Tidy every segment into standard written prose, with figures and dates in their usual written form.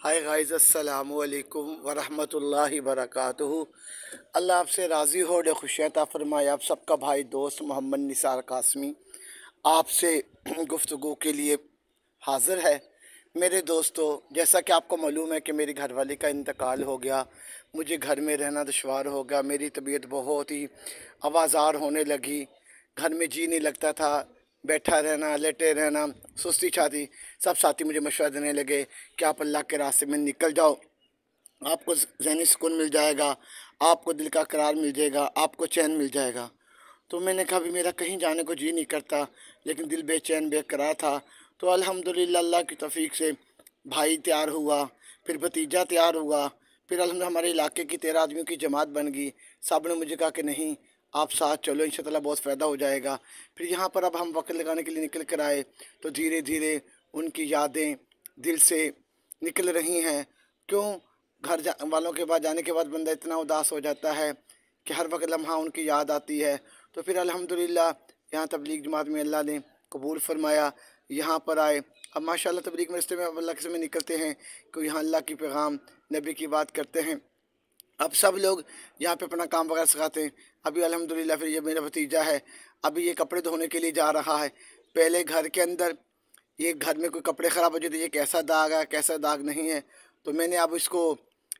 Hi guys, अस्सलामु अलैकुम वरहमतुल्लाहि वबरकातुहू। अल्लाह आपसे राज़ी हो और खुशियाँ अता फरमाए। आप सबका भाई दोस्त मोहम्मद निसार कासमी आपसे गुफ्तगू के लिए हाज़िर है। मेरे दोस्तों, जैसा कि आपको मालूम है कि मेरी घरवाली का इंतकाल हो गया। मुझे घर में रहना दुश्वार हो गया। मेरी तबीयत बहुत ही आवाज़ार होने लगी। घर में जी नहीं लगता था। बैठा रहना, लेटे रहना, सुस्ती छाती। सब साथी मुझे मशवरा देने लगे कि आप अल्लाह के रास्ते में निकल जाओ, आपको ज़हनी सुकून मिल जाएगा, आपको दिल का करार मिल जाएगा, आपको चैन मिल जाएगा। तो मैंने कहा भी मेरा कहीं जाने को जी नहीं करता, लेकिन दिल बेचैन बेकरार था। तो अल्हम्दुलिल्लाह अल्लाह की तौफीक से भाई तैयार हुआ, फिर भतीजा तैयार हुआ, फिर अल्हम्दुलिल्लाह हमारे इलाके की 13 आदमियों की जमात बन गई। सब ने मुझे कहा कि नहीं, आप साथ चलो, इंशाअल्लाह बहुत फ़ायदा हो जाएगा। फिर यहाँ पर अब हम वक्त लगाने के लिए निकल कर आए, तो धीरे धीरे उनकी यादें दिल से निकल रही हैं। क्यों, वालों के बाद जाने के बाद बंदा इतना उदास हो जाता है कि हर वक्त लम्हा उनकी याद आती है। तो फिर अल्हम्दुलिल्लाह यहाँ तबलीग जमात में अल्लाह ने कबूल फरमाया, यहाँ पर आए। अब माशाल्लाह तबलीग में रिश्ते में अब अल्लाह के समय निकलते हैं कि यहाँ अल्लाह की पैगाम नबी की बात करते हैं। अब सब लोग यहाँ पे अपना काम वगैरह सिखाते हैं। अभी अल्हम्दुलिल्लाह फिर ये मेरा भतीजा है, अभी ये कपड़े धोने के लिए जा रहा है। पहले घर के अंदर ये घर में कोई कपड़े ख़राब हो जाते, ये कैसा दाग है कैसा दाग नहीं है। तो मैंने अब इसको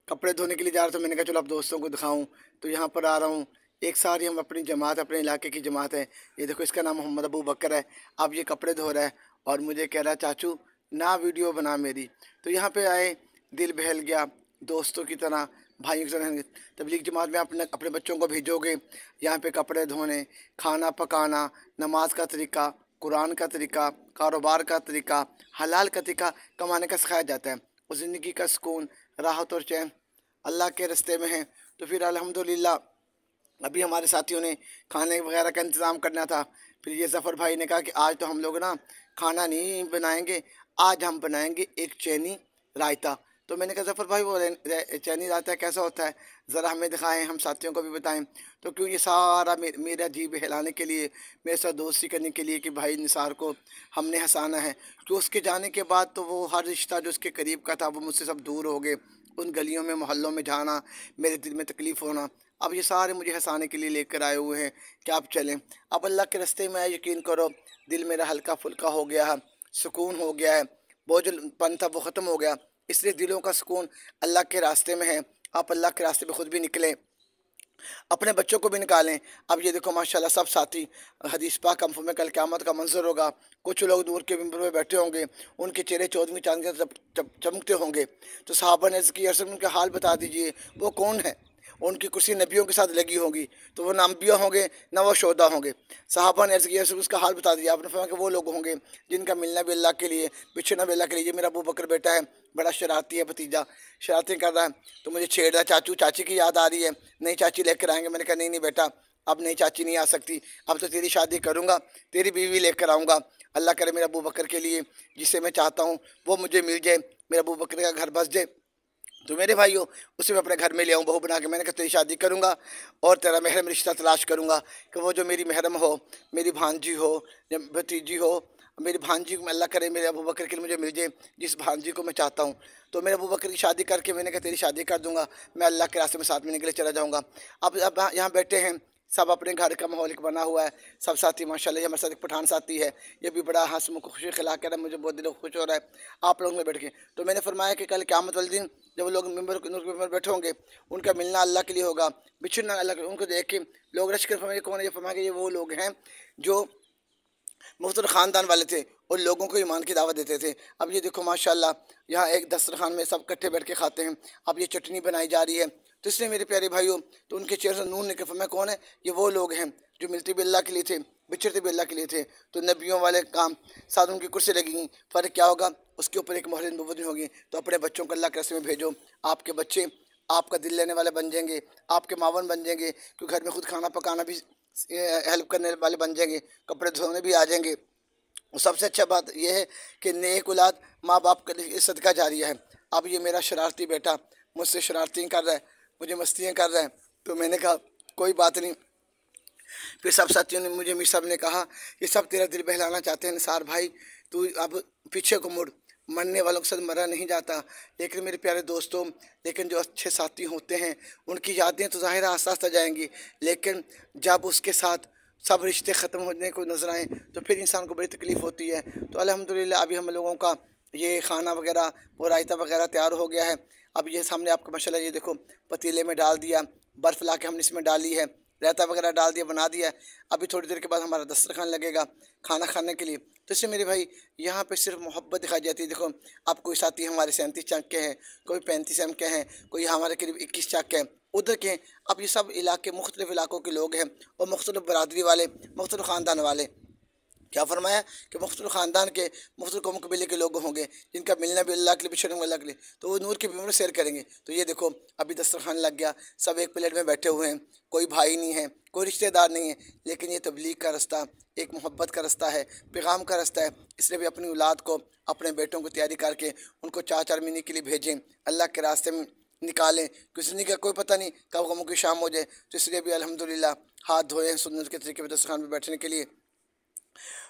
कपड़े धोने के लिए जा रहा था। मैंने कहा चलो अब दोस्तों को दिखाऊं, तो यहाँ पर आ रहा हूँ। एक सारी हम अपनी जमात, अपने इलाके की जमात है। ये देखो, इसका नाम मोहम्मद अबू बकर है। अब ये कपड़े धो रहा है और मुझे कह रहा है चाचू ना वीडियो बना मेरी। तो यहाँ पे आए, दिल बहल गया। दोस्तों की तरह, भाइयों की तरह तबलीग जमात में अपने अपने बच्चों को भेजोगे। यहाँ पे कपड़े धोने, खाना पकाना, नमाज का तरीका, कुरान का तरीका, कारोबार का तरीका, हलाल का तरीका कमाने का सिखाया जाता है। और ज़िंदगी का सुकून, राहत और चैन अल्लाह के रास्ते में है। तो फिर अल्हम्दुलिल्लाह अभी हमारे साथियों ने खाने वगैरह का इंतज़ाम करना था। फिर ये ज़फ़र भाई ने कहा कि आज तो हम लोग ना खाना नहीं बनाएंगे, आज हम बनाएंगे एक चैनी रायता। तो मैंने कहा ज़फ़र भाई वो चैनी रायता कैसा होता है, ज़रा हमें दिखाएं, हम साथियों को भी बताएं। तो क्यों, ये सारा मेरा जी बहलाने के लिए, मेरे साथ दोस्ती करने के लिए कि भाई निसार को हमने हंसाना है। तो उसके जाने के बाद तो वो हर रिश्ता जो उसके करीब का था वो मुझसे सब दूर हो गए। उन गलियों में मोहल्लों में जाना, मेरे दिल में तकलीफ़ होना। अब ये सारे मुझे हंसाने के लिए लेकर आए हुए हैं कि आप चलें। अब अल्लाह के रास्ते में, यकीन करो, दिल मेरा हल्का फुल्का हो गया है, सुकून हो गया है, वो जो पन था वो ख़त्म हो गया। इसलिए दिलों का सुकून अल्लाह के रास्ते में है। आप अल्लाह के रास्ते में ख़ुद भी निकलें, अपने बच्चों को भी निकालें। अब ये देखो माशाल्लाह सब साथी, हदीस पाक हम में कल क़यामत का मंजर होगा। कुछ लोग नूर के मिंबर में बैठे होंगे, उनके चेहरे 14वीं चाँद के चमकते होंगे। तो सहाबा ने अर्ज़ की, अर्ज़ उनका हाल बता दीजिए, वो कौन है। उनकी कुर्सी नबियों के साथ लगी होगी, तो वो ना अम्बिया होंगे ना वो शोदा होंगे। सहाबा ने अर्ज़ किया, उसका हाल बता दीजिए। आपने फरमाया कि वो लोग होंगे जिनका मिलना भी अल्लाह के लिए, बिछड़ना भी अल्लाह के लिए। ये मेरा अबू बकर बेटा है, बड़ा शरारती है भतीजा, शरारतें कर रहा है। तो मुझे छेड़ रहा है, चाचू चाची की याद आ रही है, नई चाची लेकर आएंगे। मैंने कहा नहीं नहीं बेटा, अब नई चाची नहीं आ सकती, अब तो तेरी शादी करूँगा, तेरी बीवी लेकर आऊँगा। अल्लाह करे मेरे अबू बकर के लिए जिसे मैं चाहता हूँ वो मुझे मिल जाए, मेरा अबू बकर का घर बस जाए। तो मेरे भाइयों, उसे मैं अपने घर में ले आऊँ बहू बना के। मैंने कहा तेरी शादी करूँगा और तेरा महरम रिश्ता तलाश करूँगा कि वो जो मेरी महरम हो, मेरी भांजी हो या भतीजी हो। मेरी भांजी को अल्लाह करे मेरे अबू बकर के लिए मुझे मिल जाए, जिस भांजी को मैं चाहता हूँ। तो मेरे अबू बकर की शादी करके मैंने कहा तेरी शादी कर दूँगा, मैं अल्लाह के रास्ते में साथ में निकले चला जाऊँगा। अब यहाँ बैठे हैं सब, अपने घर का माहौल एक बना हुआ है। सब साथी माशाल्लाह, ये हमारे साथ एक पठान साथी है, ये भी बड़ा हंसमुख खुशी खिला कर मुझे बहुत दिल खुश हो रहा है आप लोगों में बैठ के। तो मैंने फरमाया कि कल क़यामत वाले दिन जब वो लोग मिंबर बैठे होंगे, उनका मिलना अल्लाह के लिए होगा, बिछड़ना अल्लाह के। उनको देख के लोग रश कर फरमाएंगे कौन है। ये फरमाया कि ये वो लोग हैं जो मुख्तलिफ ख़ानदान वाले थे और लोगों को ईमान की दावत देते थे। अब ये देखो माशाल्लाह, यहाँ एक दस्तरखान में सब इकट्ठे बैठ के खाते हैं। अब ये चटनी बनाई जा रही है। तो इसलिए मेरे प्यारे भाइयों, तो उनके चेहरे से नूर निकल। मैं कौन है, ये वो लोग हैं जो मिलते भी अल्लाह के लिए थे, बिछड़ते भी अल्लाह के लिए थे। तो नबियों वाले काम साथ उनकी कुर्सी लगेंगी, फ़र्क क्या होगा, उसके ऊपर एक मोहर नबूवत होगी। तो अपने बच्चों को अल्लाह के रास्ते में भेजो, आपके बच्चे आपका दिल लेने वाले बन जाएंगे, आपके मावन बन जाएंगे, क्योंकि घर में खुद खाना पकाना भी हेल्प करने वाले बन जाएंगे, कपड़े धोने भी आ जाएंगे। और सबसे अच्छा बात यह है कि नेक औलाद माँ बाप के लिए सदका जारिया है। अब ये मेरा शरारती बेटा मुझसे शरारती कर रहा है, मुझे मस्तियाँ कर रहा है। तो मैंने कहा कोई बात नहीं। फिर सब साथियों ने मुझे, मीर साहब ने कहा, ये सब तेरा दिल बहलाना चाहते हैं निसार भाई, तू अब पीछे को मुड़। मरने वालों के साथ मरा नहीं जाता। लेकिन मेरे प्यारे दोस्तों, लेकिन जो अच्छे साथी होते हैं उनकी यादें तो ज़ाहिर आस्ता आस्ता जाएंगी, लेकिन जब उसके साथ सब रिश्ते ख़त्म होने को नज़र आएँ तो फिर इंसान को बड़ी तकलीफ़ होती है। तो अल्हम्दुलिल्लाह अभी हम लोगों का ये खाना वगैरह वो रायता वगैरह तैयार हो गया है। अब ये सामने आपको माशाल्लाह ये देखो पतीले में डाल दिया, बर्फ़ ला के हमने इसमें डाली है, रायता वगैरह डाल दिया, बना दिया। अभी थोड़ी देर के बाद हमारा दस्तरखान लगेगा खाना खाने के लिए। तो इससे मेरे भाई यहाँ पे सिर्फ मोहब्बत दिखाई जाती है। देखो अब कोई साथी हमारे 37 चक के हैं, कोई 35 एम के हैं, कोई हमारे करीब 21 चक के हैं, उधर के हैं। अब ये सब इलाके मुख्तलिफ़ इलाकों के लोग हैं और मुख्तलिफ़ बरादरी वाले, मुख्तलिफ़ ख़ानदान वाले। क्या फरमाया कि मुख्तलिफ़ ख़ानदान के मुख्तलिफ़ कौम कबीले के लोग होंगे जिनका मिलना भी अल्लाह के लिए, बिछड़ना अल्लाह के लिए, तो वो नूर की बीमारी शेयर करेंगे। तो ये देखो अभी दस्तरखान लग गया, सब एक प्लेट में बैठे हुए हैं, कोई भाई नहीं है, कोई रिश्तेदार नहीं है, लेकिन ये तबलीग का रास्ता एक मोहब्बत का रास्ता है, पैगाम का रास्ता है। इसलिए भी अपनी औलाद को, अपने बेटों को तैयारी करके उनको 4-4 महीने के लिए भेजें, अल्लाह के रास्ते में निकालें। किसी का कोई पता नहीं कब गमों की शाम हो जाए। तो इसलिए भी अल्हम्दुलिल्लाह हाथ धोए हैं सुन्नत के तरीके पर दस्तरखान पर बैठने के लिए।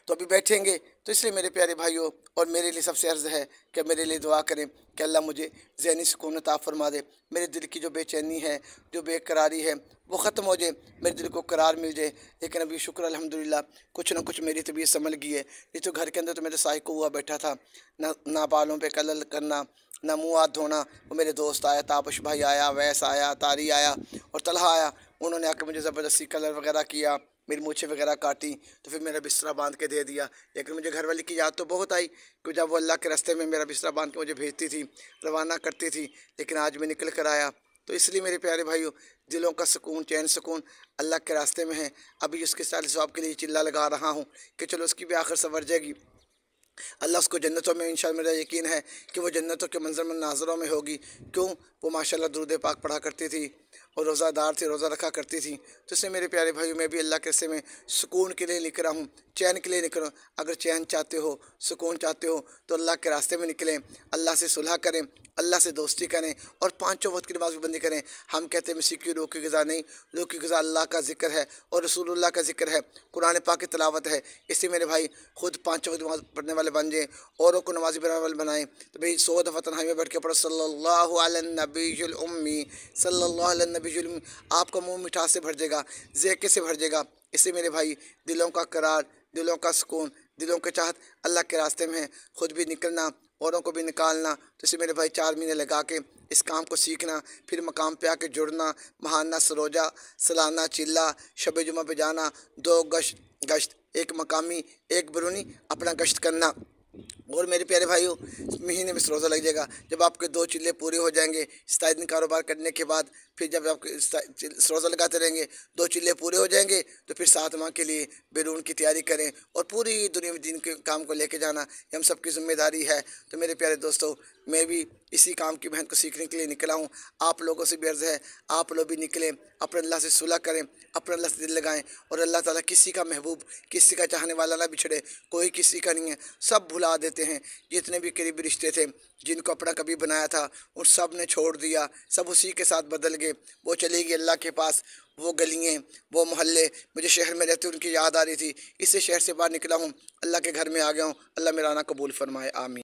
तो अभी बैठेंगे। तो इसलिए मेरे प्यारे भाइयों और मेरे लिए सबसे अर्ज़ है कि मेरे लिए दुआ करें कि अल्लाह मुझे ज़हनी सुकून अता फरमा दे, मेरे दिल की जो बेचैनी है, जो बेकरारी है वो ख़त्म हो जाए, मेरे दिल को करार मिल जाए। लेकिन अभी शुक्र अल्हम्दुलिल्लाह कुछ ना कुछ मेरी तबीयत संभल गई है। ये तो घर के अंदर तो मेरे साइको हुआ बैठा था, ना बालों पे कलर करना, ना मुँह हाथ धोना। वो मेरे दोस्त आया, तापश भाई आया, वैस आया, तारी आया और तलहा आया। उन्होंने आकर मुझे ज़बरदस्ती कलर वगैरह किया, मेरी मूछें वगैरह काटी, तो फिर मेरा बिस्तरा बांध के दे दिया। लेकिन मुझे घर वाले की याद तो बहुत आई कि जब वो अल्लाह के रास्ते में मेरा बिस्तरा बांध के मुझे भेजती थी, रवाना करती थी। लेकिन आज मैं निकल कर आया। तो इसलिए मेरे प्यारे भाइयों, दिलों का सुकून, चैन सुकून अल्लाह के रास्ते में है। अभी उसके साथ सवाब के लिए चिल्ला लगा रहा हूँ कि चलो उसकी भी आखिर संवर जाएगी। अल्लाह उसको जन्नतों में, इंशाअल्लाह मेरा यकीन है कि वो जन्नतों के मंजर में नाजरों में होगी। क्यों? वो माशाल्लाह दुरूद पाक पढ़ा करती थी और रोज़ादार थी, रोज़ा रखा करती थी। तो इससे मेरे प्यारे भाइयों, मैं भी अल्लाह के रस्ते में सुकून के लिए निकला हूँ, चैन के लिए निकला हूँ। अगर चैन चाहते हो, सुकून चाहते हो तो अल्लाह के रास्ते में निकलें, अल्लाह से सुलह करें, अल्लाह से दोस्ती करें और पाँचों वक्त की नमाज़ भी बंदी करें। हम कहते हैं मसीह की रूह की ग़िज़ा नहीं, रूह की ग़िज़ा अल्लाह का ज़िक्र है और रसूलुल्लाह का ज़िक्र है, कुरान पाक की तिलावत है। इससे मेरे भाई खुद पाँचों वक्त नमाज़ पढ़ने वाले बन जाएँ, औरों को नमाज़ी बनाने वाले बनाएं। तो भाई 100 दफ़ा तन्हाई में बैठ के पढ़ो सल्लल्लाहु अलैहि नबीयुल उम्मी, सल्लल्लाहु अलैहि नबीयुल उम्मी। आपका मुँह मिठास से भर जाएगा, ज़ेके से भर जाएगा। इससे मेरे भाई दिलों का करार, दिलों का सुकून, दिलों के चाहत अल्लाह के रास्ते में है। खुद भी निकलना, औरों को भी निकालना। तो इसे मेरे भाई 4 महीने लगा के इस काम को सीखना, फिर मकाम पे आके जुड़ना, महाना सरोजा, सालाना चिल्ला, शब जुमा पे जाना, 2 गश्त, एक मकामी एक बैरूनी अपना गश्त करना। और मेरे प्यारे भाइयों, महीने में रोज़ा लग जाएगा। जब आपके 2 चिल्ले पूरे हो जाएंगे, 27 दिन कारोबार करने के बाद, फिर जब आप रोज़ा लगाते रहेंगे, 2 चिल्ले पूरे हो जाएंगे, तो फिर 7 माह के लिए बैरून की तैयारी करें और पूरी दुनिया में दीन के काम को लेके जाना, ये हम सबकी जिम्मेदारी है। तो मेरे प्यारे दोस्तों, मैं भी इसी काम की मेहनत को सीखने के लिए निकला हूँ। आप लोगों से भी अर्ज़ है, आप लोग भी निकलें, अपने अल्लाह से सुलह करें, अपने अल्लाह से दिल लगाएं और अल्लाह ताला किसी का महबूब, किसी का चाहने वाला ना बिछड़े। कोई किसी का नहीं है, सब भुला देते हैं। जितने भी करीबी रिश्ते थे, जिनको अपना कभी बनाया था, उन सब ने छोड़ दिया, सब उसी के साथ बदल गए। वो चली गई अल्लाह के पास। वो गलियाँ, वो मोहल्ले, मुझे शहर में रहते उनकी याद आ रही थी, इससे शहर से बाहर निकला हूँ, अल्लाह के घर में आ गया हूँ। अल्लाह मेरा आना कबूल फरमाए, आमीन।